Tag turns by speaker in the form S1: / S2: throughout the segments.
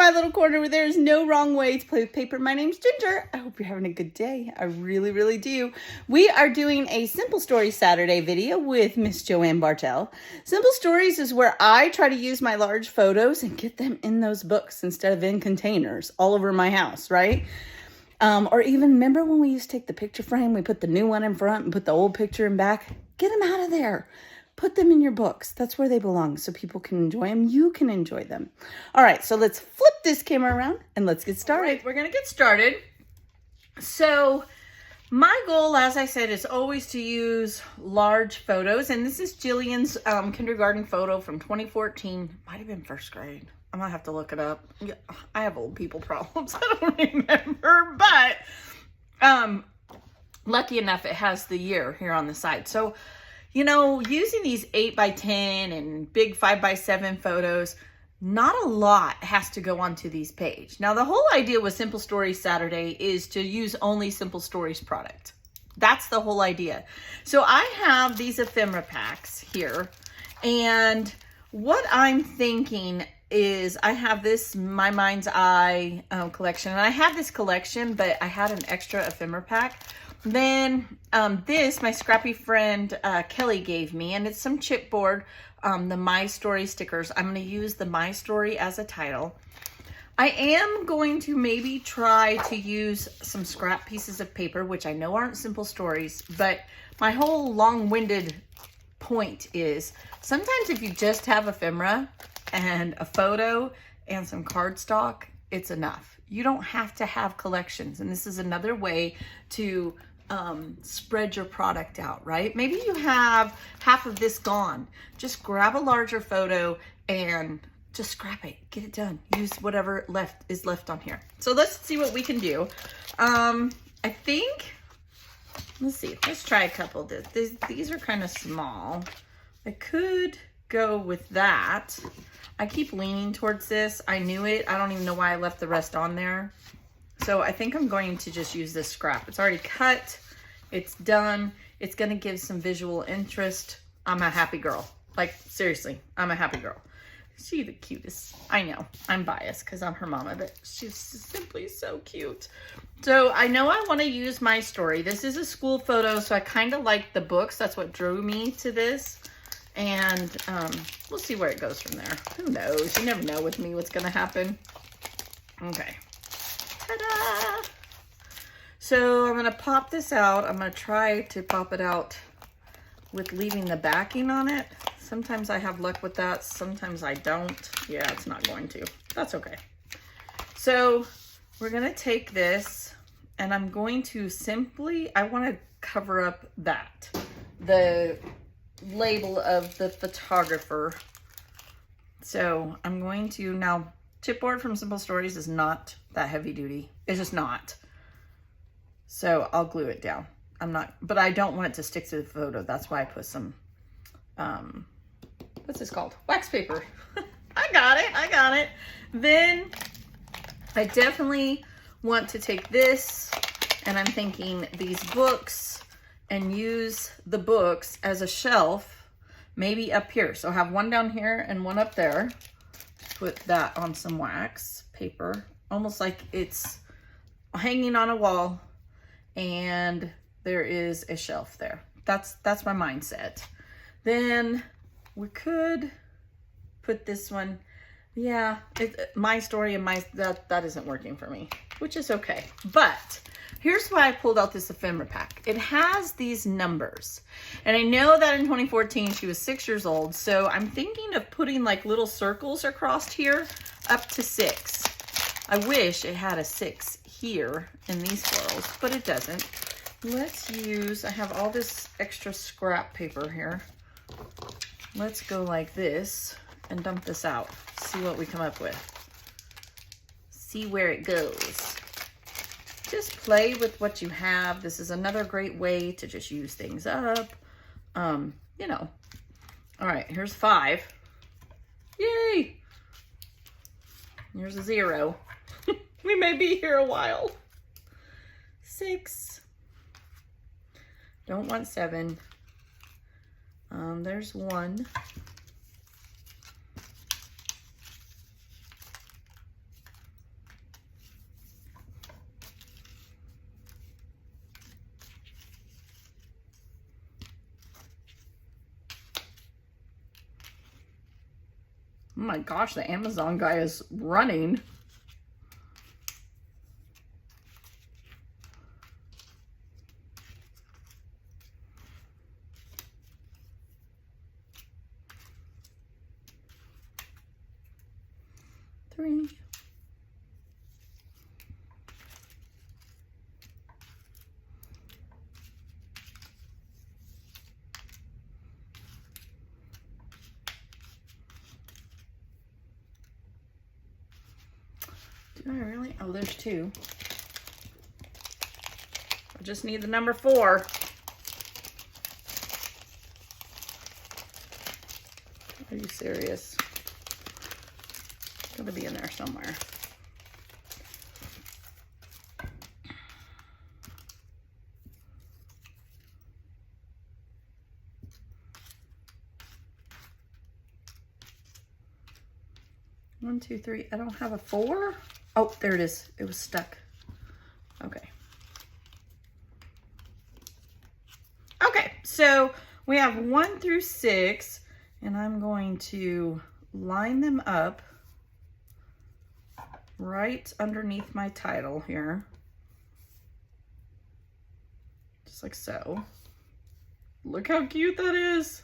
S1: my little corner. There is no wrong way to play with paper. My name's Ginger. I hope you're having a good day. I really, really do. We are doing a Simple Stories Saturday video with Miss Joanne Bartell. Simple Stories is where I try to use my large photos and get them in those books instead of in containers all over my house, right? Or even remember when we used to take the picture frame, we put the new one in front and put the old picture in back? Get them out of there. Put them in your books. That's where they belong so people can enjoy them. You can enjoy them. All right, so let's flip this camera around and let's get started. All right, we're going to get started. So my goal, as I said, is always to use large photos. And this is Jillian's kindergarten photo from 2014. Might have been first grade. I'm going to have to look it up. Yeah, I have old people problems. I don't remember. But lucky enough, it has the year here on the side. So you know, using these 8x10 and big 5x7 photos, not a lot has to go onto these pages. Now, the whole idea with Simple Stories Saturday is to use only Simple Stories product. That's the whole idea. So I have these ephemera packs here, and what I'm thinking is I have this My Mind's Eye collection, and I had this collection, but I had an extra ephemera pack. Then this, my scrappy friend Kelly gave me, and it's some chipboard, the My Story stickers. I'm going to use the My Story as a title. I am going to maybe try to use some scrap pieces of paper, which I know aren't Simple Stories, but my whole long-winded point is sometimes if you just have ephemera and a photo and some cardstock, it's enough. You don't have to have collections, and this is another way to spread your product out, right? Maybe you have half of this gone. Just grab a larger photo and just scrap it. Get it done. Use whatever is left on here. So let's see what we can do. I think, let's see. Let's try a couple of this. These are kind of small. I could go with that. I keep leaning towards this. I knew it. I don't even know why I left the rest on there. So I think I'm going to just use this scrap. It's already cut. It's done. It's going to give some visual interest. I'm a happy girl. Like, seriously, I'm a happy girl. She's the cutest. I know. I'm biased because I'm her mama, but she's simply so cute. So I know I want to use My Story. This is a school photo, so I kind of like the books. That's what drew me to this. And we'll see where it goes from there. Who knows? You never know with me what's going to happen. Okay. Ta-da! So I'm going to pop this out. I'm going to try to pop it out with leaving the backing on it. Sometimes I have luck with that. Sometimes I don't. Yeah, it's not going to. That's okay. So we're going to take this and I'm going to simply, I want to cover up that. The label of the photographer. So I'm going to, now chipboard from Simple Stories is not that heavy duty. It's just not. So I'll glue it down. I'm not, but I don't want it to stick to the photo. That's why I put some, what's this called? Wax paper. I got it. Then I definitely want to take this, and I'm thinking these books and use the books as a shelf, maybe up here. So I have one down here and one up there. Put that on some wax paper, almost like it's hanging on a wall and there is a shelf there. That's my mindset. Then we could put this one. Yeah, My Story and that isn't working for me, which is okay. But here's why I pulled out this ephemera pack. It has these numbers. And I know that in 2014, she was 6 years old. So I'm thinking of putting like little circles across here up to 6. I wish it had a 6 here in these florals, but it doesn't. Let's use, I have all this extra scrap paper here. Let's go like this and dump this out. See what we come up with. See where it goes. Just play with what you have. This is another great way to just use things up. You know. All right, here's 5. Yay! Here's a 0. We may be here a while. 6. Don't want 7. There's 1. Oh my gosh, the Amazon guy is running. Three. Do I really? Oh, there's two. I just need the number 4. Are you serious? It's gotta be in there somewhere. One, two, three. I don't have a 4. Oh, there it is. It was stuck. Okay. Okay, so we have 1 through 6, and I'm going to line them up right underneath my title here. Just like so. Look how cute that is.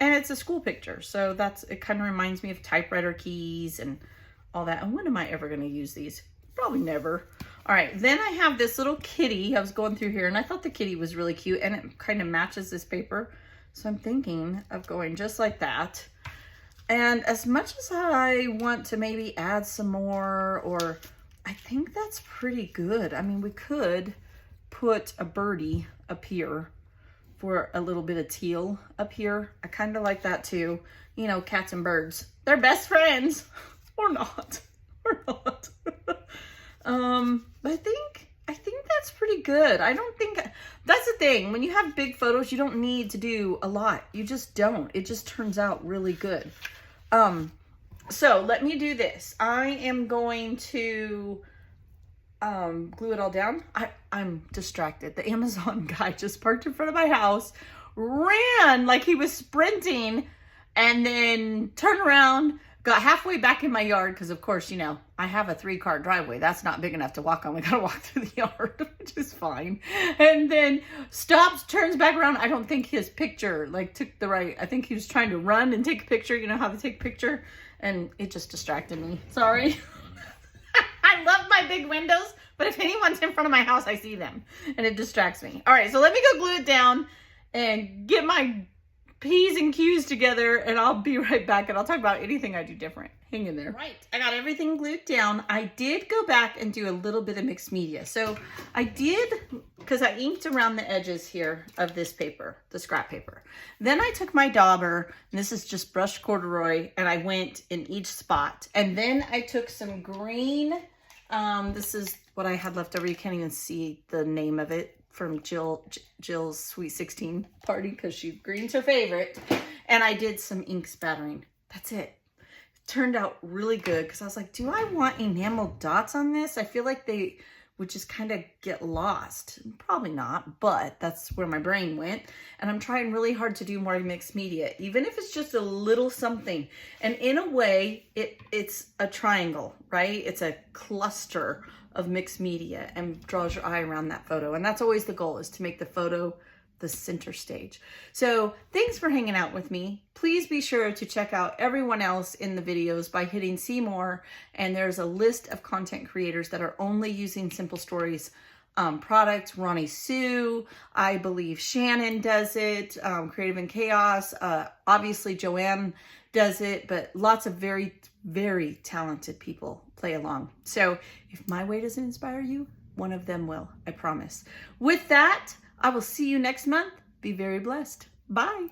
S1: And it's a school picture, so it kind of reminds me of typewriter keys and all that. And when am I ever going to use these? Probably never. All right, then I have this little kitty. I was going through here, and I thought the kitty was really cute, and it kind of matches this paper. So I'm thinking of going just like that. And as much as I want to maybe add some more, or I think that's pretty good. I mean, we could put a birdie up here for a little bit of teal up here. I kind of like that too. You know, cats and birds, they're best friends. Or not. Or not. But I think that's pretty good. I don't think, that's the thing. When you have big photos, you don't need to do a lot. You just don't. It just turns out really good. So let me do this. I am going to glue it all down. I'm distracted. The Amazon guy just parked in front of my house, ran like he was sprinting, and then turned around, got halfway back in my yard, because of course, you know, I have a 3-car driveway. That's not big enough to walk on. We gotta walk through the yard, which is fine. And then stops, turns back around. I don't think his picture like took the right, I think he was trying to run and take a picture. You know how to take a picture? And it just distracted me. Sorry. I love my big windows, but if anyone's in front of my house, I see them and it distracts me. All right, so let me go glue it down and get my P's and Q's together, and I'll be right back, and I'll talk about anything I do different. Hang in there. Right, I got everything glued down. I did go back and do a little bit of mixed media. So I did, because I inked around the edges here of this paper, the scrap paper. Then I took my dauber, and this is just brushed corduroy, and I went in each spot. And then I took some green, this is what I had left over. You can't even see the name of it, from Jill's Sweet 16 party, because green's her favorite. And I did some ink spattering. That's it. It turned out really good, because I was like, do I want enamel dots on this? I feel like they would just kind of get lost. Probably not, but that's where my brain went. And I'm trying really hard to do more mixed media, even if it's just a little something. And in a way, it's a triangle, right? It's a cluster of mixed media, and draws your eye around that photo. And that's always the goal, is to make the photo the center stage. So thanks for hanging out with me. Please be sure to check out everyone else in the videos by hitting see more. And there's a list of content creators that are only using Simple Stories products. Ronnie Sue, I believe Shannon does it, Creative and Chaos, obviously Joanne does it, but lots of very, very talented people play along. So if my way doesn't inspire you, one of them will, I promise. With that, I will see you next month. Be very blessed. Bye.